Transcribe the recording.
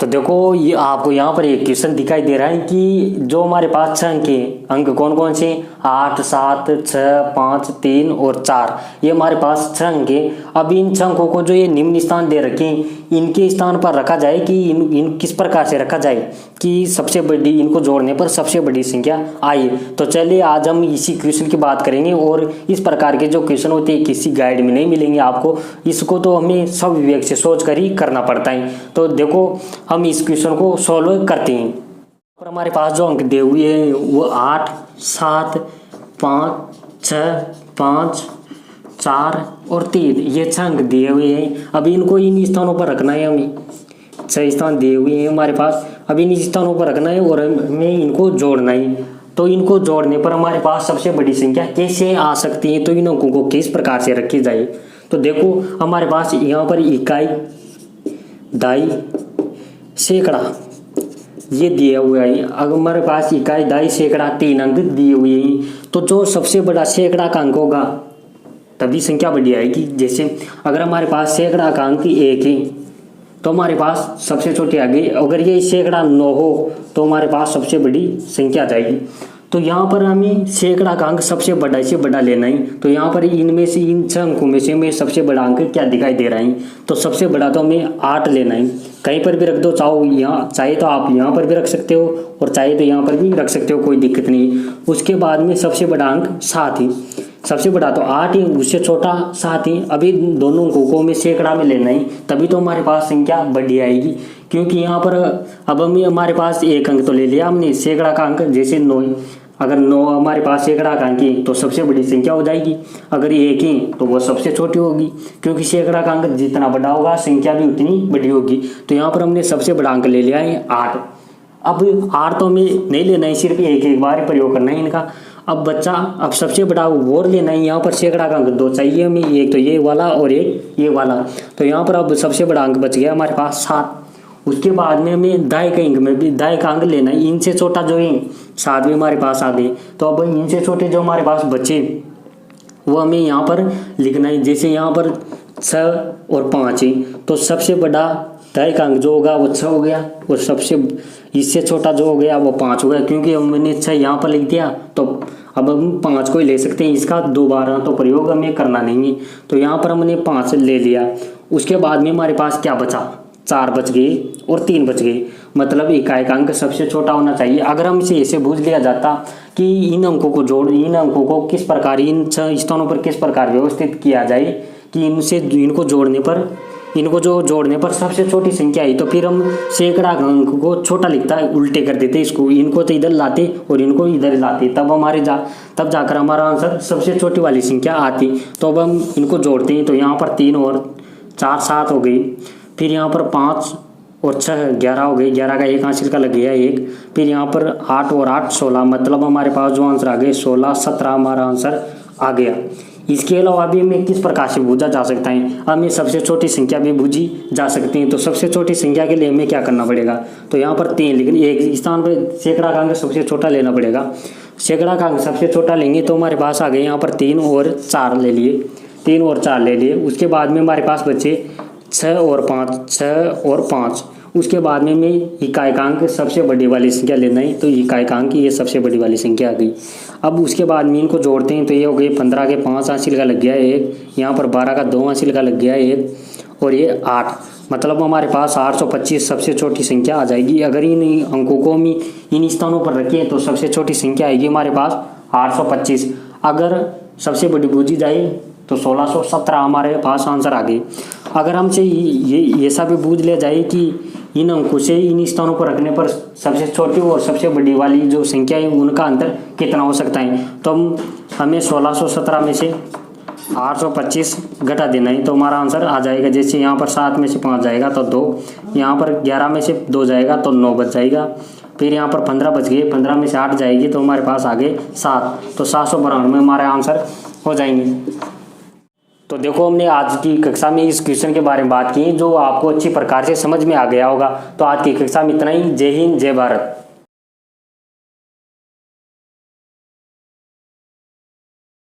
तो देखो ये आपको यहाँ पर एक क्वेश्चन दिखाई दे रहा है कि जो हमारे पास 6 अंक हैं, अंक कौन कौन से 8, 7, 6, 5, 3 और 4, ये हमारे पास 6 अंक हैं। अब इन 6 अंकों को जो ये निम्न स्थान दे रखे हैं, इनके स्थान पर रखा जाए कि इन किस प्रकार से रखा जाए कि सबसे बड़ी, इनको जोड़ने पर सबसे बड़ी संख्या आए। तो चलिए आज हम इसी क्वेश्चन की बात करेंगे। और इस प्रकार के जो क्वेश्चन होते हैं किसी गाइड में नहीं मिलेंगे आपको, इसको तो हमें सब विवेक से सोच कर ही करना पड़ता है। तो देखो हम इस क्वेश्चन को सॉल्व करते हैं। और हमारे पास जो अंक दिए हुए हैं वो 8, 7, 5, 6, 5, 4 और 3, ये 6 अंक दिए हुए हैं। अब इनको इन स्थानों पर रखना है, हमें 6 स्थान दिए हुए हैं हमारे पास। अब इन स्थानों पर रखना है और हमें इनको जोड़ना है। तो इनको जोड़ने पर हमारे पास सबसे बड़ी संख्या कैसे आ सकती है, तो इन अंकों को किस प्रकार से रखी जाए। तो देखो हमारे पास यहाँ पर इकाई, दाई, सैकड़ा ये दिया हुआ है। अगर हमारे पास इकाई, दाई, सैकड़ा 3 अंक दिए हुए हैं, तो जो सबसे बड़ा सैकड़ा का अंक होगा तभी संख्या बड़ी आएगी। जैसे अगर हमारे पास सैकड़ा का अंक 1 है तो हमारे पास सबसे छोटी आ गई। अगर ये सैकड़ा 9 हो तो हमारे पास सबसे बड़ी संख्या आ जाएगी। तो यहाँ पर हमें सैकड़ा का अंक सबसे बड़ा से बड़ा लेना है। तो यहाँ पर इनमें से, इन 6 अंकों में से हमें सबसे बड़ा अंक क्या दिखाई दे रहा है, तो सबसे बड़ा तो हमें 8 लेना है। कहीं पर भी रख दो, चाहे तो आप यहाँ पर भी रख सकते हो और चाहे तो यहाँ पर भी रख सकते हो, कोई दिक्कत नहीं। उसके बाद में सबसे बड़ा अंक 7 है। सबसे बड़ा तो 8 ही, उससे छोटा 7 ही। अभी दोनों अंकों को हमें सैकड़ा में लेना है, तभी तो हमारे पास संख्या बड़ी आएगी। क्योंकि यहाँ पर अब हमारे पास एक अंक तो ले लिया हमने सैकड़ा का अंक, जैसे 9। अगर 9 हमारे पास सैकड़ा का अंक है तो सबसे बड़ी संख्या हो जाएगी। अगर 1 है तो वो सबसे छोटी होगी, क्योंकि सैकड़ा का अंक जितना बड़ा होगा संख्या भी उतनी बड़ी होगी। तो यहाँ पर हमने सबसे बड़ा अंक ले लिया है 8। अब 8 तो हमें नहीं लेना है, सिर्फ एक बार प्रयोग करना है इनका। अब सबसे बड़ा और लेना है। यहाँ पर सैकड़ा का अंक 2 चाहिए हमें, एक तो ये वाला और एक ये वाला। तो यहाँ पर अब सबसे बड़ा अंक बच गया हमारे पास 7। उसके बाद में हमें दाएं के अंक में भी दाएं का अंक लेना है। इनसे छोटा जो है 7 भी हमारे पास आ गए। तो अब इनसे छोटे जो हमारे पास बचे वो हमें यहाँ पर लिखना है। जैसे यहाँ पर 6 और 5 है, तो सबसे बड़ा दाएं का अंक जो होगा वो 6 हो गया और सबसे इससे छोटा जो हो गया वो 5 हो गया। क्योंकि हमने 6 यहाँ पर लिख दिया तो अब हम 5 को ही ले सकते हैं, इसका दोबारा तो प्रयोग हमें करना नहीं है। तो यहाँ पर हमने 5 ले लिया। उसके बाद में हमारे पास क्या बचा, 4 बच गए और 3 बच गए। मतलब इकाई का अंक सबसे छोटा होना चाहिए। अगर हम इसे ऐसे बूझ लिया जाता कि इन अंकों को किस प्रकार, इन 6 स्थानों पर किस प्रकार व्यवस्थित किया जाए कि इनको जोड़ने पर सबसे छोटी संख्या आई, तो फिर हम सैकड़ा अंक को छोटा लिखता है, उल्टे कर देते इसको, इनको तो इधर लाते और इनको इधर लाते, तब जाकर हमारा आंसर सबसे छोटी वाली संख्या आती। तो अब हम इनको जोड़ते हैं। तो यहाँ पर 3 और 4 7 हो गई। फिर यहाँ पर 5 और 6 11 हो गई। 11 का एक हासिल का लग गया 1। फिर यहाँ पर 8 और 8 16, मतलब हमारे पास जो आंसर आ गए 16 17 हमारा आंसर आ गया। इसके अलावा भी हमें किस प्रकार से बूझा जा सकता है, हमें सबसे छोटी संख्या भी बूझी जा सकती है। तो सबसे छोटी संख्या के लिए हमें क्या करना पड़ेगा, तो यहाँ पर 3, लेकिन एक स्थान पर सैकड़ा का अंक सबसे छोटा लेना पड़ेगा। सैकड़ा का अंक सबसे छोटा लेंगे तो हमारे पास आ गए यहाँ पर 3 और 4 ले लिए, 3 और 4 ले लिए। उसके बाद में हमारे पास बचे 6 और 5। उसके बाद में हमें इकाई का अंक सबसे बड़ी वाली संख्या लेना है। तो इकाई का अंक ये सबसे बड़ी वाली संख्या आ गई। अब उसके बाद में इनको जोड़ते हैं तो ये हो गए 15 के 5 हासिल का लग गया 1, यहाँ पर 12 का 2 हासिल का लग गया 1 और ये 8, मतलब हमारे पास 825 सबसे छोटी संख्या आ जाएगी। अगर इन अंकों को हम इन स्थानों पर रखें तो सबसे छोटी संख्या आएगी हमारे पास 825। अगर सबसे बड़ी बूझी जाए तो 1617 हमारे पास आंसर आ गए। अगर हमसे ये ऐसा भी बूझ लिया जाए कि इन अंकों से इन स्थानों पर रखने पर सबसे छोटी और सबसे बड़ी वाली जो संख्या है उनका अंतर कितना हो सकता है, तो हमें 1617 में से 825 घटा देना है, तो हमारा आंसर आ जाएगा। जैसे यहाँ पर 7 में से 5 जाएगा तो 2, यहाँ पर 11 में से 2 जाएगा तो 9 बच जाएगा। फिर यहाँ पर 15 बच गए, 15 में से 8 जाएगी तो हमारे पास आ गए 7, तो 792 में हमारे आंसर हो जाएंगे। तो देखो हमने आज की कक्षा में इस क्वेश्चन के बारे में बात की जो आपको अच्छी प्रकार से समझ में आ गया होगा। तो आज की कक्षा में इतना ही। जय हिंद, जय भारत।